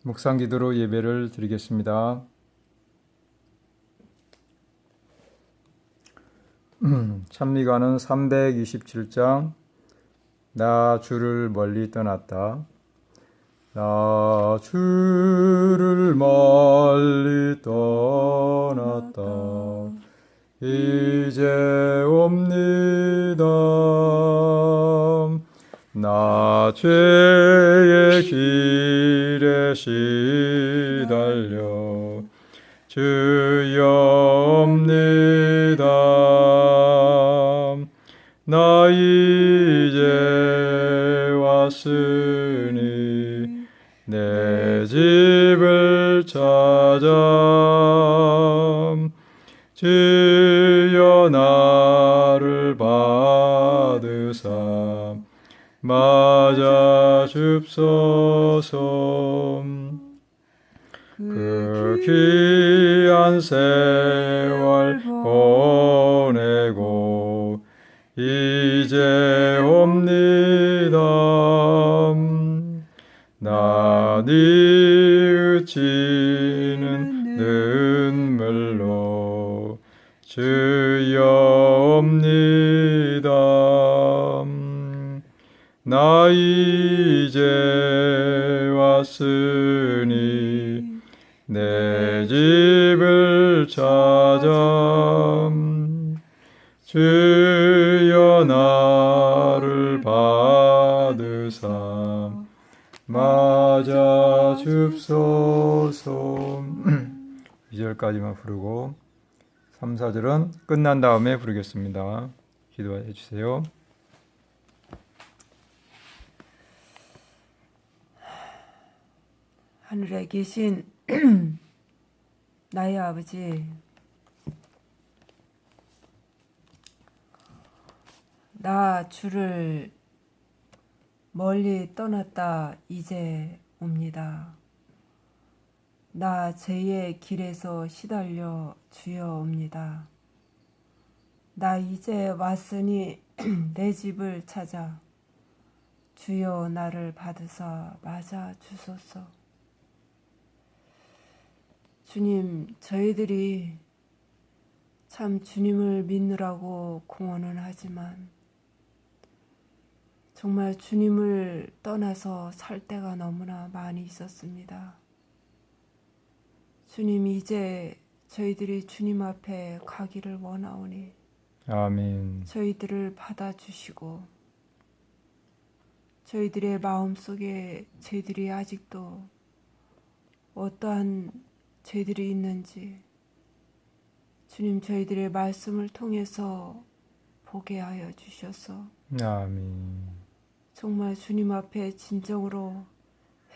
묵상 기도로 예배를 드리겠습니다. 찬미가는 327장 나 주를 멀리 떠났다. 나 주를 멀리 떠났다. 이제 옵니다. 나 죄의 길에 시달려 주여 옵니다. 나 이제 왔으니 내 집을 찾아 주여 나를 받으사 맞아 줍소서. 그 귀한 세월 보내고 이제 옵니다. 나 뉘우치는 눈물로 주여 옵니다. 나 이제 왔으니 내 집을 찾아 주여 나를 받으사 맞아 줍소서. 2절까지만 부르고 3, 4절은 끝난 다음에 부르겠습니다. 기도해 주세요. 하늘에 계신 나의 아버지, 나 주를 멀리 떠났다 이제 옵니다. 나 죄의 길에서 시달려 주여 옵니다. 나 이제 왔으니 내 집을 찾아 주여 나를 받으사 맞아 주소서. 주님, 저희들이 참 주님을 믿느라고 공언은 하지만 정말 주님을 떠나서 살 때가 너무나 많이 있었습니다. 주님, 이제 저희들이 주님 앞에 가기를 원하오니 아멘. 저희들을 받아주시고 저희들의 마음속에 저희들이 아직도 어떠한 죄들이 있는지 주님 저희들의 말씀을 통해서 보게 하여 주셔서 아멘. 정말 주님 앞에 진정으로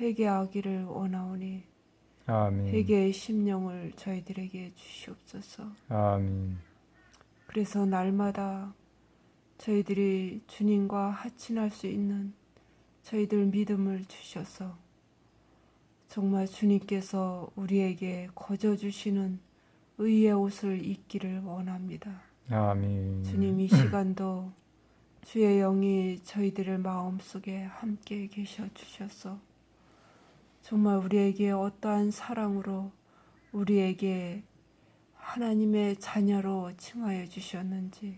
회개하기를 원하오니 아멘. 회개의 심령을 저희들에게 주시옵소서. 아멘. 그래서 날마다 저희들이 주님과 하친할 수 있는 저희들 믿음을 주셔서 정말 주님께서 우리에게 거저주시는 의의 옷을 입기를 원합니다. 아멘. 주님, 이 시간도 주의 영이 저희들의 마음속에 함께 계셔 주셔서 정말 우리에게 어떠한 사랑으로 우리에게 하나님의 자녀로 칭하여 주셨는지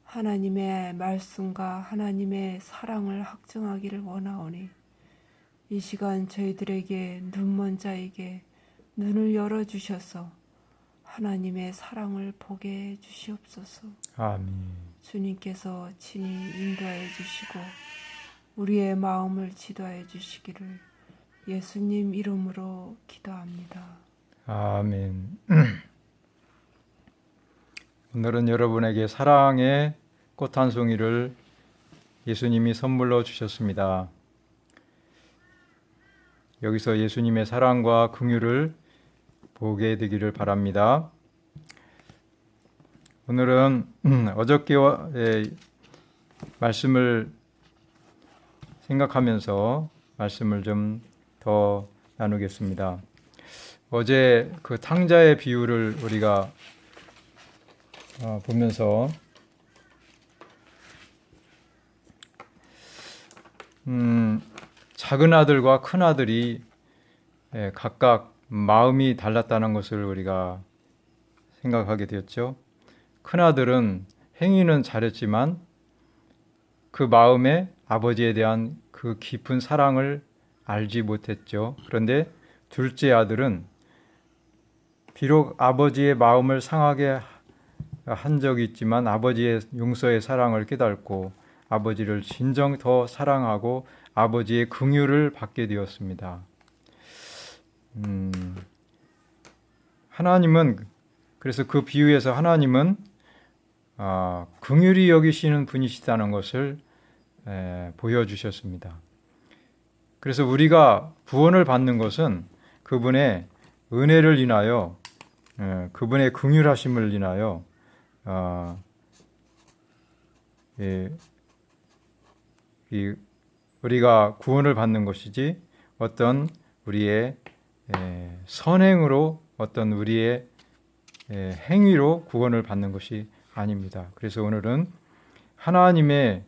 하나님의 말씀과 하나님의 사랑을 확증하기를 원하오니 이 시간 저희들에게 눈먼 자에게 눈을 열어주셔서 하나님의 사랑을 보게 해 주시옵소서. 아멘. 주님께서 친히 인도하여 주시고 우리의 마음을 지도하여 주시기를 예수님 이름으로 기도합니다. 아멘. 오늘은 여러분에게 사랑의 꽃 한 송이를 예수님이 선물로 주셨습니다. 여기서 예수님의 사랑과 긍휼을 보게 되기를 바랍니다. 오늘은 어저께의 말씀을 생각하면서 말씀을 좀 더 나누겠습니다. 어제 그 탕자의 비유를 우리가 보면서 작은 아들과 큰 아들이 각각 마음이 달랐다는 것을 우리가 생각하게 되었죠. 큰아들은 행위는 잘했지만 그 마음에 아버지에 대한 그 깊은 사랑을 알지 못했죠. 그런데 둘째 아들은 비록 아버지의 마음을 상하게 한 적이 있지만 아버지의 용서의 사랑을 깨닫고 아버지를 진정 더 사랑하고 아버지의 긍휼을 받게 되었습니다. 하나님은 그래서 그 비유에서 하나님은 긍휼히 여기시는 분이시다는 것을 보여주셨습니다. 그래서 우리가 구원을 받는 것은 그분의 은혜를 인하여 그분의 긍휼하심을 인하여 우리가 구원을 받는 것이지 어떤 우리의 선행으로 어떤 우리의 행위로 구원을 받는 것이 아닙니다. 그래서 오늘은 하나님의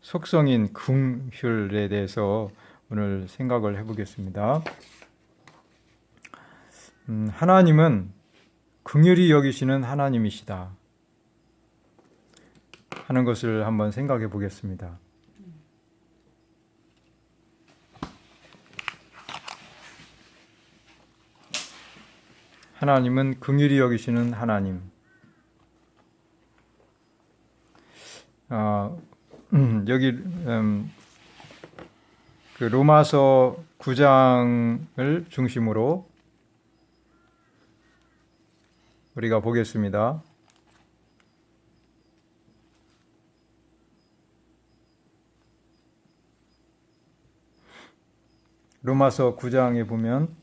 속성인 긍휼에 대해서 오늘 생각을 해보겠습니다. 하나님은 긍휼히 여기시는 하나님이시다 하는 것을 한번 생각해 보겠습니다. 하나님은 긍휼히 여기시는 하나님. 여기 그 로마서 9장을 중심으로 우리가 보겠습니다. 로마서 9장에 보면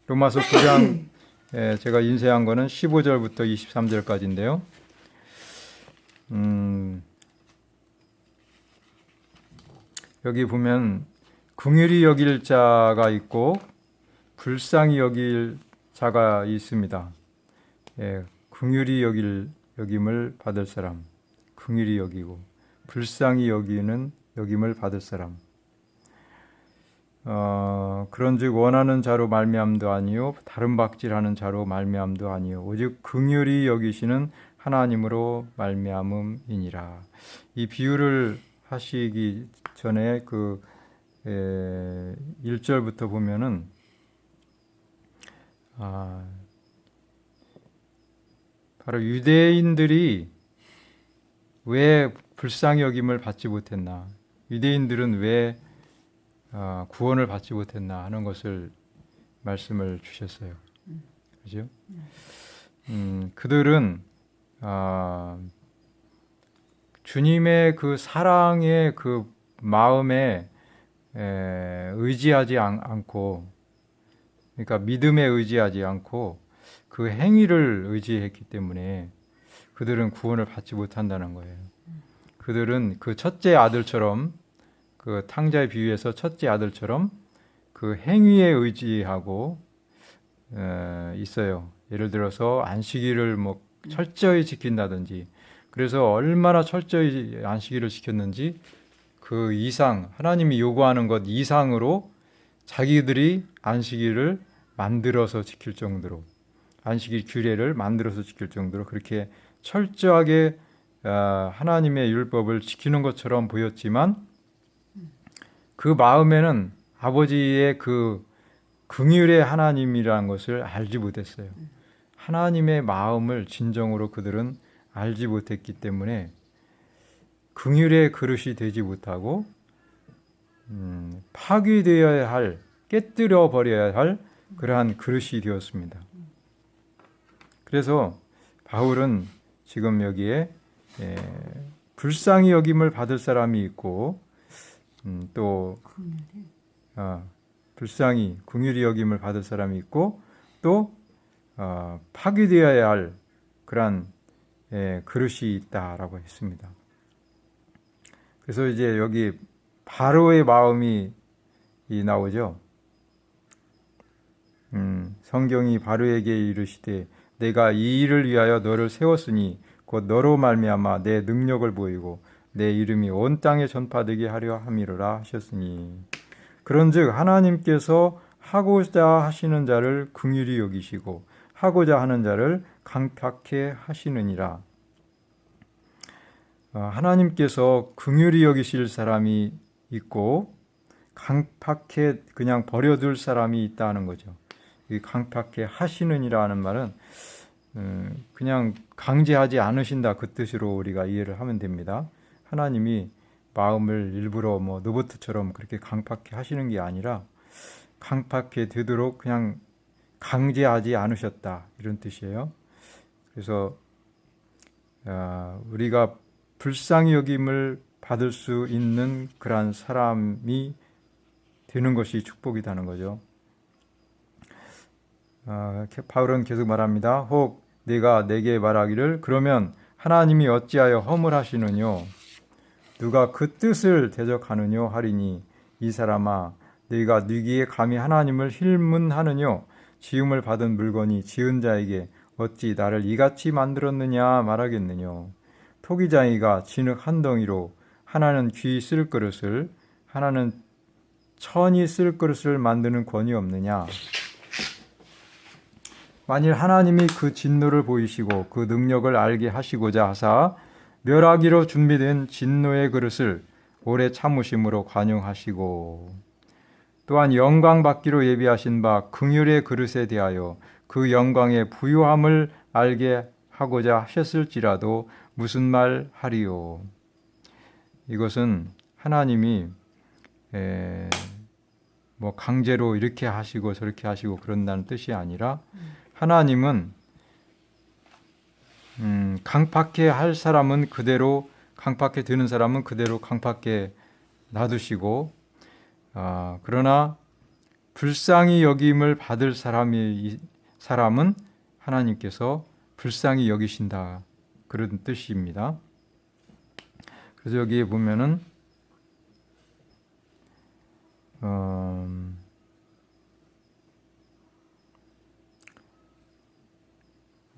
로마서 9장 제가 인쇄한 거는 15절부터 23절까지인데요. 여기 보면 긍휼히 여길 자가 있고 불쌍히 여길 자가 있습니다. 긍휼히 여김을 받을 사람, 긍휼히 여기고 불쌍히 여김을 받을 사람. 그런즉 원하는 자로 말미암도 아니요 다른 박질하는 자로 말미암도 아니요 오직 긍휼히 여기시는 하나님으로 말미암음이니라. 이 비유를 하시기 전에 그 1절부터 보면은 바로 유대인들이 왜 불쌍히 여김을 받지 못했나, 유대인들은 왜 구원을 받지 못했나 하는 것을 말씀을 주셨어요. 그죠? 그들은 주님의 그 사랑의 그 마음에 의지하지 않고, 그러니까 믿음에 의지하지 않고 그 행위를 의지했기 때문에 그들은 구원을 받지 못한다는 거예요. 그들은 그 첫째 아들처럼, 그 탕자의 비유에서 첫째 아들처럼 그 행위에 의지하고 있어요. 예를 들어서 안식일을 뭐 철저히 지킨다든지, 그래서 얼마나 철저히 안식일을 지켰는지 그 이상, 하나님이 요구하는 것 이상으로 자기들이 안식일을 만들어서 지킬 정도로, 안식일 규례를 만들어서 지킬 정도로 그렇게 철저하게 하나님의 율법을 지키는 것처럼 보였지만 그 마음에는 아버지의 그 긍휼의 하나님이라는 것을 알지 못했어요. 하나님의 마음을 진정으로 그들은 알지 못했기 때문에 긍휼의 그릇이 되지 못하고 파괴되어야 할, 깨뜨려 버려야 할 그러한 그릇이 되었습니다. 그래서 바울은 지금 여기에 불쌍히 여김을 받을 사람이 있고 또 불쌍히 긍휼히 여김을 받을 사람이 있고 또 파괴되어야 할 그러한 그릇이 있다라고 했습니다. 그래서 이제 여기 바로의 마음이 나오죠. 성경이 바로에게 이르시되 내가 이 일을 위하여 너를 세웠으니 곧 너로 말미암아 내 능력을 보이고 내 이름이 온 땅에 전파되게 하려 함이로라 하셨으니, 그런즉 하나님께서 하고자 하시는 자를 긍휼히 여기시고 하고자 하는 자를 강팍해 하시느니라. 하나님께서 긍휼히 여기실 사람이 있고 강팍해 그냥 버려둘 사람이 있다는 거죠. 이 강팍해 하시느니라 하는 말은 그냥 강제하지 않으신다 그 뜻으로 우리가 이해를 하면 됩니다. 하나님이 마음을 일부러 뭐 노보트처럼 그렇게 강팍해 하시는 게 아니라 강팍해 되도록 그냥 강제하지 않으셨다 이런 뜻이에요. 그래서 우리가 불쌍히 여김을 받을 수 있는 그러한 사람이 되는 것이 축복이라는 거죠. 바울은 계속 말합니다. 혹 네가 내게 말하기를 그러면 하나님이 어찌하여 허물하시느뇨 누가 그 뜻을 대적하느뇨 하리니 이 사람아 네가 네기에 감히 하나님을 힐문하느뇨 지음을 받은 물건이 지은 자에게 어찌 나를 이같이 만들었느냐 말하겠느뇨 토기장이가 진흙 한 덩이로 하나는 귀 쓸 그릇을 하나는 천이 쓸 그릇을 만드는 권위 없느냐. 만일 하나님이 그 진노를 보이시고 그 능력을 알게 하시고자 하사 멸하기로 준비된 진노의 그릇을 오래 참으심으로 관용하시고 또한 영광 받기로 예비하신 바 긍휼의 그릇에 대하여 그 영광의 부요함을 알게 하고자 하셨을지라도 무슨 말 하리요. 이것은 하나님이 뭐 강제로 이렇게 하시고 저렇게 하시고 그런다는 뜻이 아니라 하나님은 강팍해 할 사람은 그대로 강팍해 드는 사람은 그대로 강팍해 놔두시고 그러나 불쌍히 여김을 받을 사람은 하나님께서 불쌍히 여기신다 그런 뜻입니다. 그래서 여기에 보면은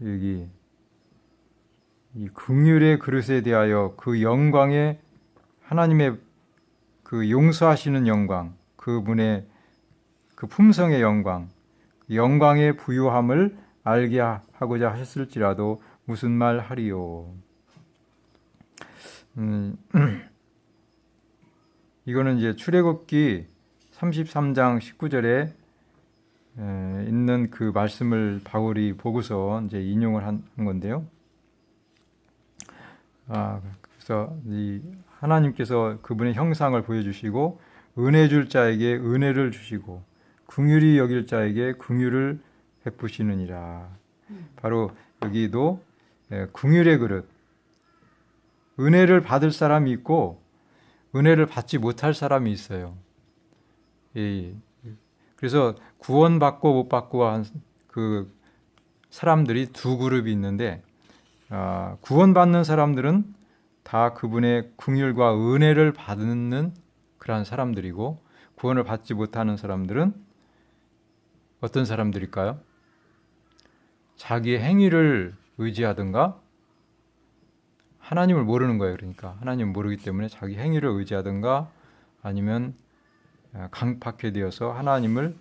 여기 이 긍휼의 그릇에 대하여 그 영광의 하나님의 그 용서하시는 영광, 그분의 그 품성의 영광, 영광의 부요함을 알게 하고자 하셨을지라도 무슨 말 하리요. 이거는 이제 출애굽기 33장 19절에 있는 그 말씀을 바울이 보고서 이제 인용을 한 건데요. 그래서 이 하나님께서 그분의 형상을 보여주시고 은혜 줄 자에게 은혜를 주시고 긍휼히 여길 자에게 긍휼을 베푸시느니라. 바로 여기도 긍휼의 그릇, 은혜를 받을 사람이 있고 은혜를 받지 못할 사람이 있어요. 그래서 구원받고 못 받고 한 그 사람들이 두 그룹이 있는데 구원받는 사람들은 다 그분의 긍휼과 은혜를 받는 그러한 사람들이고 구원을 받지 못하는 사람들은 어떤 사람들일까요? 자기의 행위를 의지하든가 하나님을 모르는 거예요. 그러니까 하나님을 모르기 때문에 자기 행위를 의지하든가 아니면 강팍해 되어서 하나님을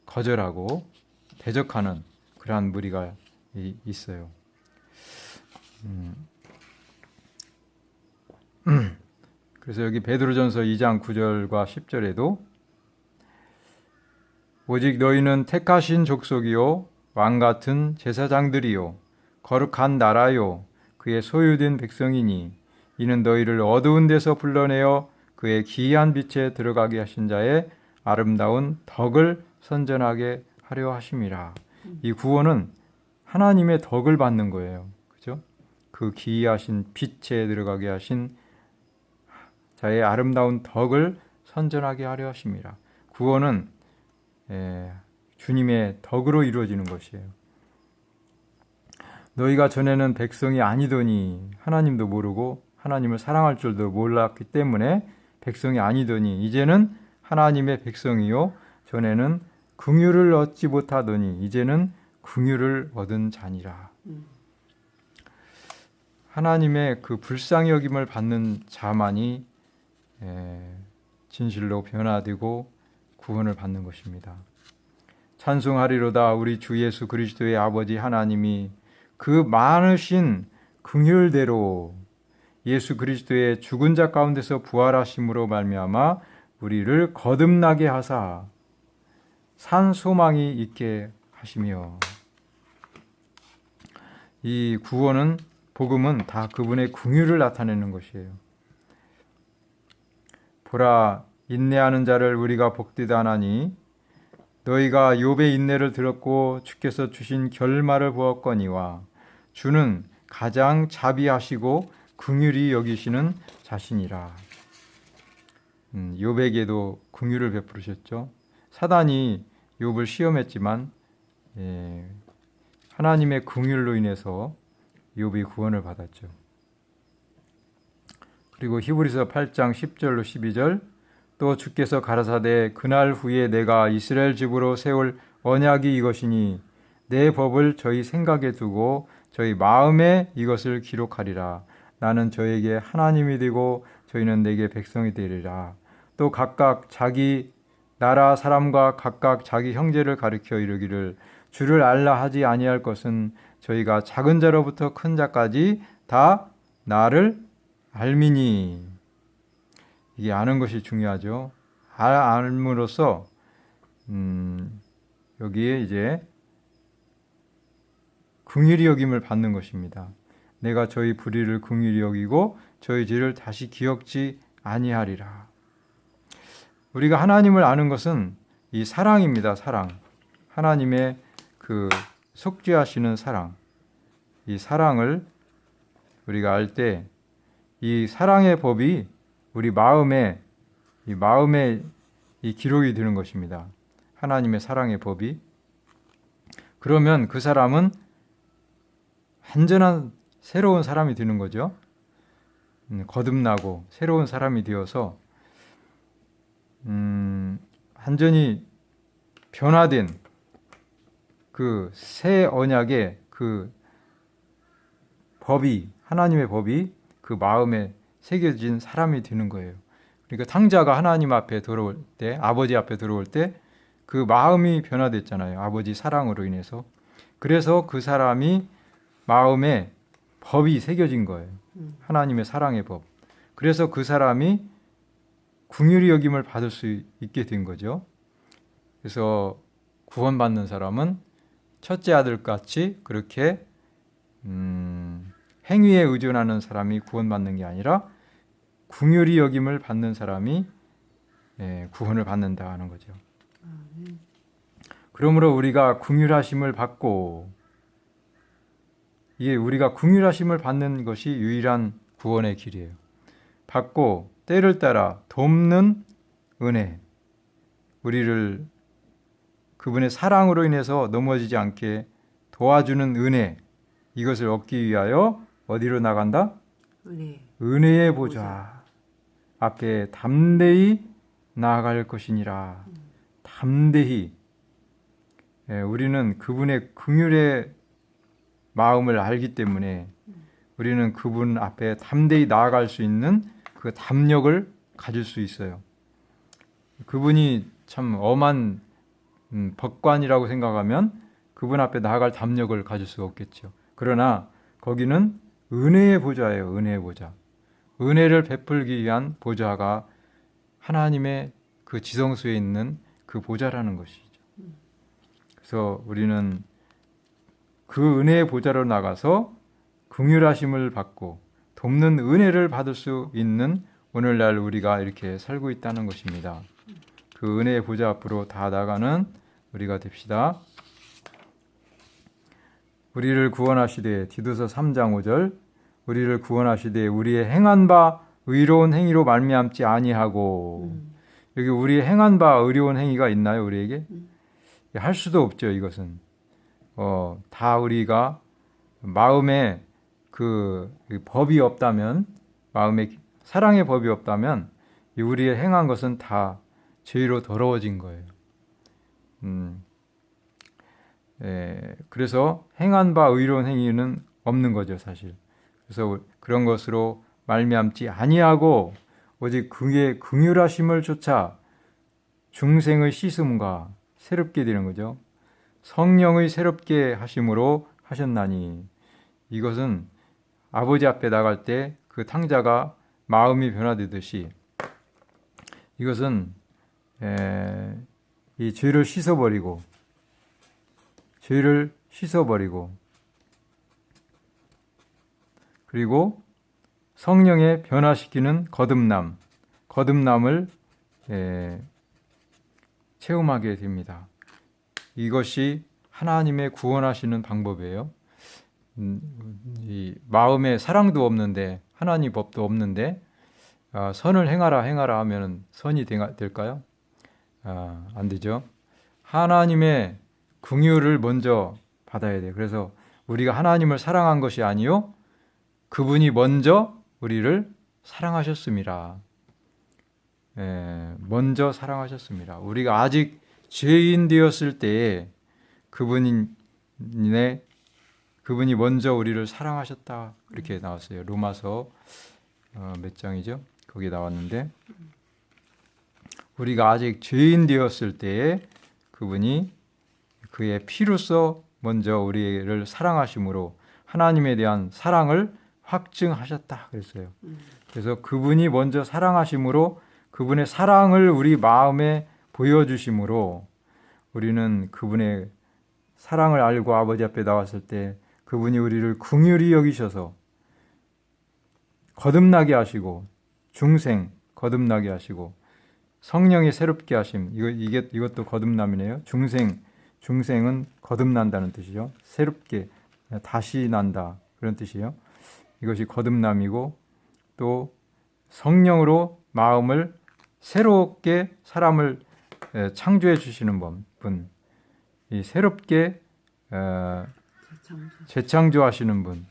거절하고 대적하는 그러한 무리가 있어요. 그래서 여기 베드로전서 2장 9절과 10절에도 오직 너희는 택하신 족속이요 왕같은 제사장들이요 거룩한 나라요 그의 소유된 백성이니 이는 너희를 어두운 데서 불러내어 그의 기이한 빛에 들어가게 하신 자의 아름다운 덕을 선전하게 하려 하심이라. 이 구원은 하나님의 덕을 받는 거예요. 그죠? 그 기이하신 빛에 들어가게 하신 자의 아름다운 덕을 선전하게 하려 하심이라. 구원은 주님의 덕으로 이루어지는 것이에요. 너희가 전에는 백성이 아니더니 하나님도 모르고 하나님을 사랑할 줄도 몰랐기 때문에 백성이 아니더니 이제는 하나님의 백성이요 전에는 긍휼을 얻지 못하더니 이제는 긍휼을 얻은 자니라. 하나님의 그 불쌍히 여김을 받는 자만이 진실로 변화되고 구원을 받는 것입니다. 찬송하리로다. 우리 주 예수 그리스도의 아버지 하나님이 그 많으신 긍휼대로 예수 그리스도의 죽은 자 가운데서 부활하심으로 말미암아 우리를 거듭나게 하사 산 소망이 있게 하시며, 이 구원은, 복음은 다 그분의 긍휼을 나타내는 것이에요. 보라, 인내하는 자를 우리가 복되다 하나니 너희가 욥의 인내를 들었고 주께서 주신 결말을 보았거니와 주는 가장 자비하시고 긍휼히 여기시는 자신이라. 욥에게도 긍휼을 베푸셨죠. 사단이 욥을 시험했지만 하나님의 긍휼로 인해서 욥이 구원을 받았죠. 그리고 히브리서 8장 10절로 12절, 또 주께서 가라사대 그날 후에 내가 이스라엘 집으로 세울 언약이 이것이니 내 법을 저희 생각에 두고 저희 마음에 이것을 기록하리라. 나는 저에게 하나님이 되고 저희는 내게 백성이 되리라. 또 각각 자기 나라 사람과 각각 자기 형제를 가리켜 이르기를 주를 알라 하지 아니할 것은 저희가 작은 자로부터 큰 자까지 다 나를 알미니. 이게 아는 것이 중요하죠. 알므로써 여기에 이제 긍휼히 여김을 받는 것입니다. 내가 저희 불의를 긍휼히 여기고 저희 죄를 다시 기억지 아니하리라. 우리가 하나님을 아는 것은 이 사랑입니다. 사랑. 하나님의 그 속죄하시는 사랑. 이 사랑을 우리가 알 때 이 사랑의 법이 우리 마음에 이 기록이 되는 것입니다. 하나님의 사랑의 법이. 그러면 그 사람은 완전한 새로운 사람이 되는 거죠. 거듭나고 새로운 사람이 되어서 완전히 변화된 그 새 언약의 그 법이, 하나님의 법이 그 마음에 새겨진 사람이 되는 거예요. 그러니까 탕자가 하나님 앞에 들어올 때, 아버지 앞에 들어올 때 그 마음이 변화됐잖아요. 아버지 사랑으로 인해서. 그래서 그 사람이 마음에 법이 새겨진 거예요. 하나님의 사랑의 법. 그래서 그 사람이 긍휼히 여김을 받을 수 있게 된 거죠. 그래서 구원받는 사람은 첫째 아들같이 그렇게 행위에 의존하는 사람이 구원받는 게 아니라 긍휼히 여김을 받는 사람이 구원을 받는다 하는 거죠. 그러므로 우리가 긍휼하심을 받고, 이게 우리가 긍휼하심을 받는 것이 유일한 구원의 길이에요. 받고 때를 따라 돕는 은혜, 우리를 그분의 사랑으로 인해서 넘어지지 않게 도와주는 은혜, 이것을 얻기 위하여 어디로 나간다? 은혜의 보좌 앞에 담대히 나아갈 것이니라. 담대히. 우리는 그분의 긍휼의 마음을 알기 때문에 우리는 그분 앞에 담대히 나아갈 수 있는 그 담력을 가질 수 있어요. 그분이 참 엄한 법관이라고 생각하면 그분 앞에 나아갈 담력을 가질 수가 없겠죠. 그러나 거기는 은혜의 보좌예요. 은혜의 보좌. 은혜를 베풀기 위한 보좌가 하나님의 그 지성소에 있는 그 보좌라는 것이죠. 그래서 우리는 그 은혜의 보좌로 나가서 긍휼하심을 받고 돕는 은혜를 받을 수 있는 오늘날 우리가 이렇게 살고 있다는 것입니다. 그 은혜의 보좌 앞으로 다 나가는 우리가 됩시다. 우리를 구원하시되, 디도서 3장 5절, 우리를 구원하시되 우리의 행한 바 의로운 행위로 말미암지 아니하고. 여기 우리의 행한 바 의로운 행위가 있나요? 우리에게? 할 수도 없죠. 이것은 다 우리가 마음에 그 법이 없다면, 마음에 사랑의 법이 없다면 우리의 행한 것은 다 죄로 더러워진 거예요. 그래서 행한 바 의로운 행위는 없는 거죠, 사실. 그래서 그런 것으로 말미암지 아니하고 오직 그의 긍휼하심을 쫓아 중생의 씻음과 새롭게 되는 거죠. 성령의 새롭게 하심으로 하셨나니, 이것은 아버지 앞에 나갈 때 그 탕자가 마음이 변화되듯이 이것은 이 죄를 씻어버리고 그리고 성령에 변화시키는 거듭남을 체험하게 됩니다. 이것이 하나님의 구원하시는 방법이에요. 이 마음에 사랑도 없는데, 하나님 법도 없는데 선을 행하라 하면 선이 될까요? 안 되죠. 하나님의 긍휼을 먼저 받아야 돼요. 그래서 우리가 하나님을 사랑한 것이 아니요, 그분이 먼저 우리를 사랑하셨습니다. 먼저 사랑하셨습니다. 우리가 아직 죄인 되었을 때에 그분이 먼저 우리를 사랑하셨다, 그렇게 나왔어요. 로마서 몇 장이죠? 거기 나왔는데, 우리가 아직 죄인 되었을 때에 그분이 그의 피로써 먼저 우리를 사랑하심으로 하나님에 대한 사랑을 확증하셨다 그랬어요. 그래서 그분이 먼저 사랑하심으로, 그분의 사랑을 우리 마음에 보여주심으로 우리는 그분의 사랑을 알고 아버지 앞에 나왔을 때 그분이 우리를 긍휼히 여기셔서 거듭나게 하시고, 중생 거듭나게 하시고, 성령이 새롭게 하심, 이것도 거듭남이네요. 중생은 거듭난다는 뜻이죠. 새롭게 다시 난다, 그런 뜻이에요. 이것이 거듭남이고, 또 성령으로 마음을 새롭게 사람을 창조해 주시는 분, 이 새롭게 재창조하시는 분,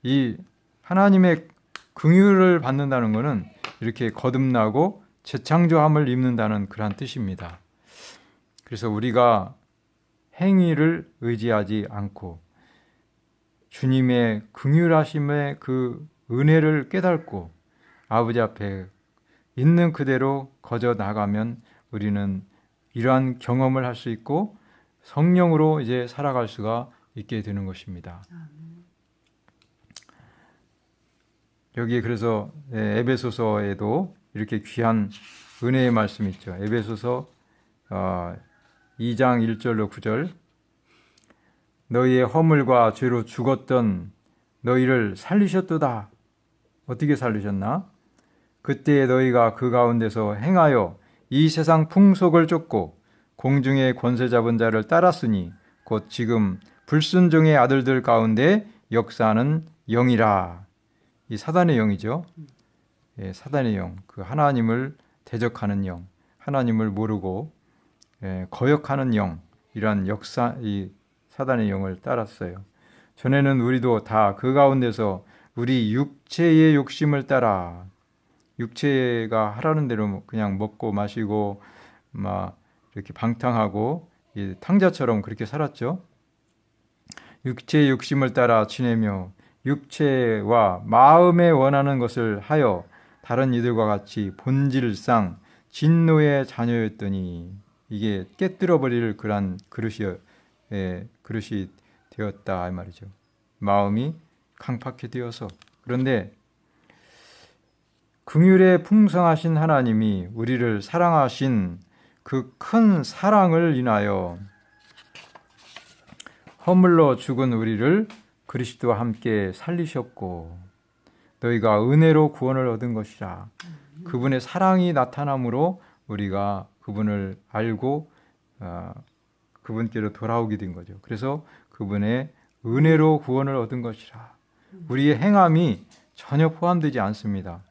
이 하나님의 긍휼을 받는다는 것은 이렇게 거듭나고 재창조함을 입는다는 그런 뜻입니다. 그래서 우리가 행위를 의지하지 않고 주님의 긍휼하심의 그 은혜를 깨닫고 아버지 앞에 있는 그대로 거저 나가면 우리는 이러한 경험을 할 수 있고 성령으로 이제 살아갈 수가 있게 되는 것입니다. 여기 그래서 에베소서에도 이렇게 귀한 은혜의 말씀이 있죠. 에베소서 2장 1절로 9절, 너희의 허물과 죄로 죽었던 너희를 살리셨도다. 어떻게 살리셨나? 그때 너희가 그 가운데서 행하여 이 세상 풍속을 쫓고 공중의 권세 잡은 자를 따랐으니 곧 지금 불순종의 아들들 가운데 역사하는 영이라. 이 사단의 영이죠. 사단의 영, 그 하나님을 대적하는 영, 하나님을 모르고 거역하는 영, 이러한 이 사단의 영을 따랐어요. 전에는 우리도 다 그 가운데서 우리 육체의 욕심을 따라, 육체가 하라는 대로 그냥 먹고 마시고 막 이렇게 방탕하고 이 탕자처럼 그렇게 살았죠. 육체의 욕심을 따라 지내며 육체와 마음에 원하는 것을 하여 다른 이들과 같이 본질상 진노의 자녀였더니, 이게 깨뜨려 버릴 그런 그릇이 되었다 이 말이죠. 마음이 강팍해 되어서. 그런데 긍휼에 풍성하신 하나님이 우리를 사랑하신 그 큰 사랑을 인하여 허물로 죽은 우리를 그리스도와 함께 살리셨고 너희가 은혜로 구원을 얻은 것이라. 그분의 사랑이 나타남으로 우리가 그분을 알고 그분께로 돌아오게 된 거죠. 그래서 그분의 은혜로 구원을 얻은 것이라. 우리의 행함이 전혀 포함되지 않습니다.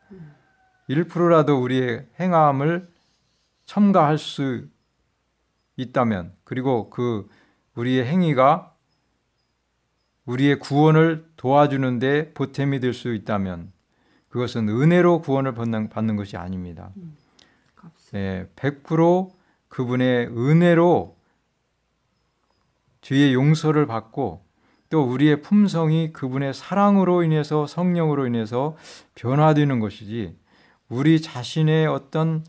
1%라도 우리의 행함을 첨가할 수 있다면, 그리고 그 우리의 행위가 우리의 구원을 도와주는데 보탬이 될 수 있다면 그것은 은혜로 구원을 받는 것이 아닙니다. 100% 그분의 은혜로 죄의 용서를 받고 또 우리의 품성이 그분의 사랑으로 인해서 성령으로 인해서 변화되는 것이지 우리 자신의 어떤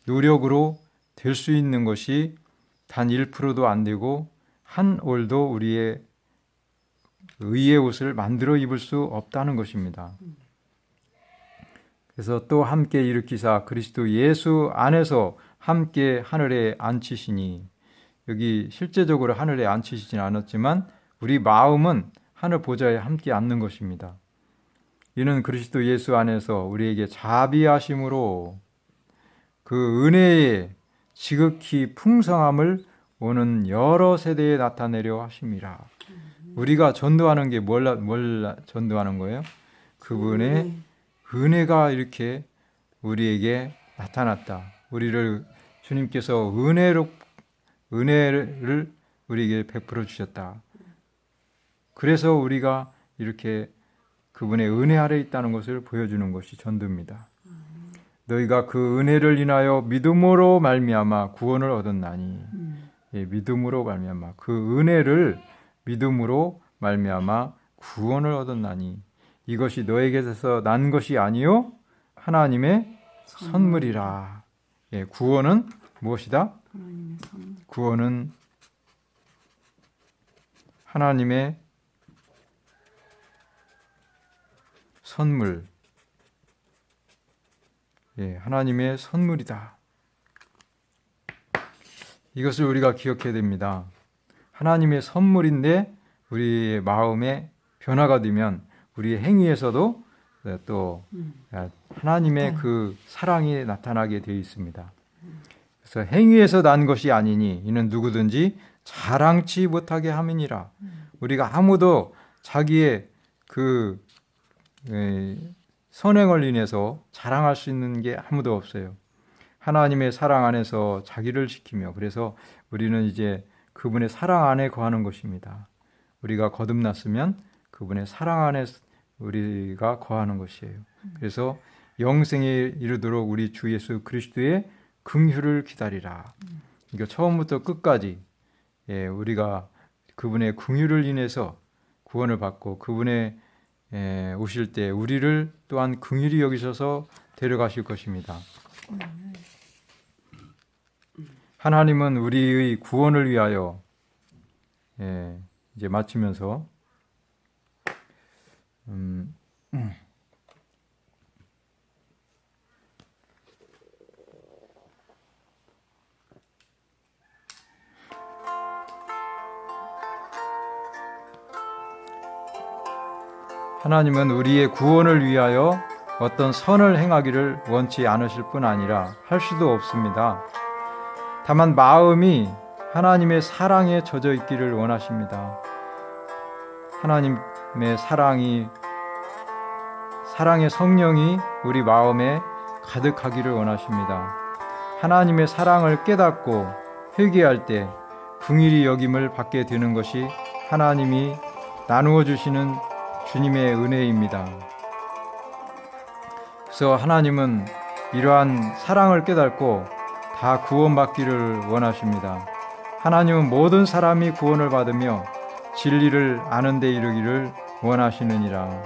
노력으로 될 수 있는 것이 단 1%도 안 되고 한 올도 우리의 의의 옷을 만들어 입을 수 없다는 것입니다. 그래서 또 함께 일으키사 그리스도 예수 안에서 함께 하늘에 앉히시니, 여기 실제적으로 하늘에 앉히시진 않았지만 우리 마음은 하늘 보좌에 함께 앉는 것입니다. 이는 그리스도 예수 안에서 우리에게 자비하심으로 그 은혜의 지극히 풍성함을 오는 여러 세대에 나타내려 하심이라. 우리가 전도하는 게 뭘 전도하는 거예요? 그분의 은혜가 이렇게 우리에게 나타났다. 우리를 주님께서 은혜를 우리에게 베풀어 주셨다. 그래서 우리가 이렇게 그분의 은혜 아래 있다는 것을 보여주는 것이 전도입니다. 너희가 그 은혜를 인하여 믿음으로 말미암아 구원을 얻었나니. 예, 믿음으로 말미암아 그 은혜를 믿음으로 말미암아 구원을 얻었나니 이것이 너에게서 난 것이 아니요 하나님의 선물이라. 예, 구원은 무엇이다? 하나님의 선물. 구원은 하나님의 선물. 예, 하나님의 선물이다. 이것을 우리가 기억해야 됩니다. 하나님의 선물인데 우리의 마음에 변화가 되면 우리의 행위에서도 또 하나님의 그 사랑이 나타나게 되어 있습니다. 그래서 행위에서 난 것이 아니니 이는 누구든지 자랑치 못하게 함이니라. 우리가 아무도 자기의 그 선행을 인해서 자랑할 수 있는 게 아무도 없어요. 하나님의 사랑 안에서 자기를 지키며, 그래서 우리는 이제 그분의 사랑 안에 거하는 것입니다. 우리가 거듭났으면 그분의 사랑 안에 우리가 거하는 것이에요. 그래서 영생에 이르도록 우리 주 예수 그리스도의 긍휼을 기다리라. 그러니까 처음부터 끝까지 우리가 그분의 긍휼을 인해서 구원을 받고 그분의 오실 때 우리를 또한 긍휼히 여기셔서 데려가실 것입니다. 하나님은 우리의 구원을 위하여 이제 마치면서 하나님은 우리의 구원을 위하여 어떤 선을 행하기를 원치 않으실 뿐 아니라 할 수도 없습니다. 다만 마음이 하나님의 사랑에 젖어 있기를 원하십니다. 하나님의 사랑의 성령이 우리 마음에 가득하기를 원하십니다. 하나님의 사랑을 깨닫고 회개할 때 긍휼히 여김을 받게 되는 것이 하나님이 나누어 주시는 주님의 은혜입니다. 그래서 하나님은 이러한 사랑을 깨닫고 다 구원받기를 원하십니다. 하나님은 모든 사람이 구원을 받으며 진리를 아는 데 이르기를 원하시느니라.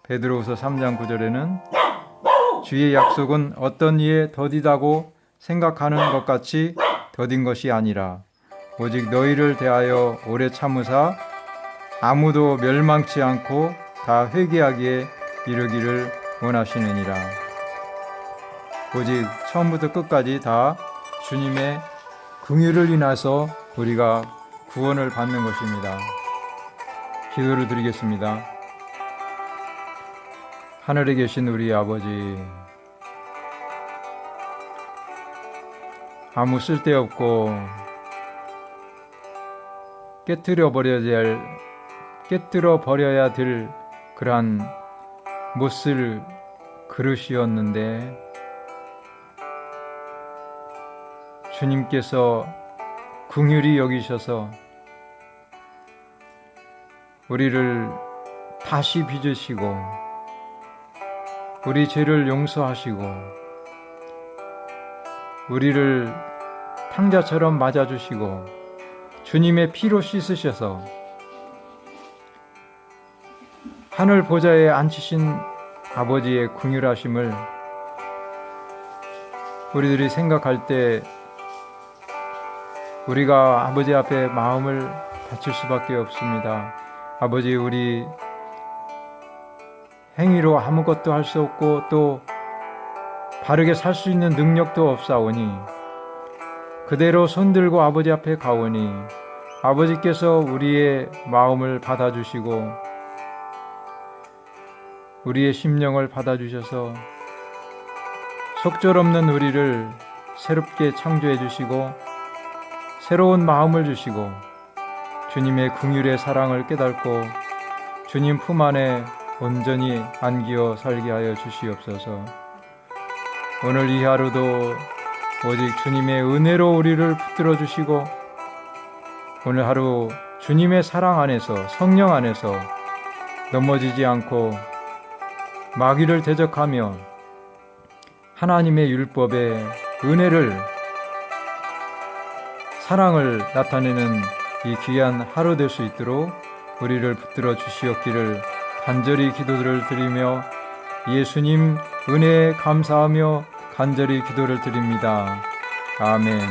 베드로후서 3장 9절에는 주의 약속은 어떤 이에 더디다고 생각하는 것 같이 더딘 것이 아니라 오직 너희를 대하여 오래 참으사 아무도 멸망치 않고 다 회개하기에 이르기를 원하시느니라. 오직 처음부터 끝까지 다 주님의 긍휼을 인해서 우리가 구원을 받는 것입니다. 기도를 드리겠습니다. 하늘에 계신 우리 아버지, 아무 쓸데없고 깨뜨려 버려야 될 그러한 못쓸 그릇이었는데 주님께서 긍휼히 여기셔서 우리를 다시 빚으시고 우리 죄를 용서하시고 우리를 탕자처럼 맞아주시고 주님의 피로 씻으셔서 하늘 보좌에 앉히신 아버지의 긍휼하심을 우리들이 생각할 때 우리가 아버지 앞에 마음을 바칠 수밖에 없습니다. 아버지, 우리 행위로 아무것도 할 수 없고 또 바르게 살 수 있는 능력도 없사오니 그대로 손들고 아버지 앞에 가오니 아버지께서 우리의 마음을 받아주시고 우리의 심령을 받아주셔서 속절없는 우리를 새롭게 창조해 주시고 새로운 마음을 주시고 주님의 긍휼의 사랑을 깨닫고 주님 품 안에 온전히 안기어 살게 하여 주시옵소서. 오늘 이 하루도 오직 주님의 은혜로 우리를 붙들어 주시고 오늘 하루 주님의 사랑 안에서 성령 안에서 넘어지지 않고 마귀를 대적하며 하나님의 율법의 은혜를 사랑을 나타내는 이 귀한 하루 될 수 있도록 우리를 붙들어 주시옵기를 간절히 기도를 드리며 예수님 은혜에 감사하며 간절히 기도를 드립니다. 아멘.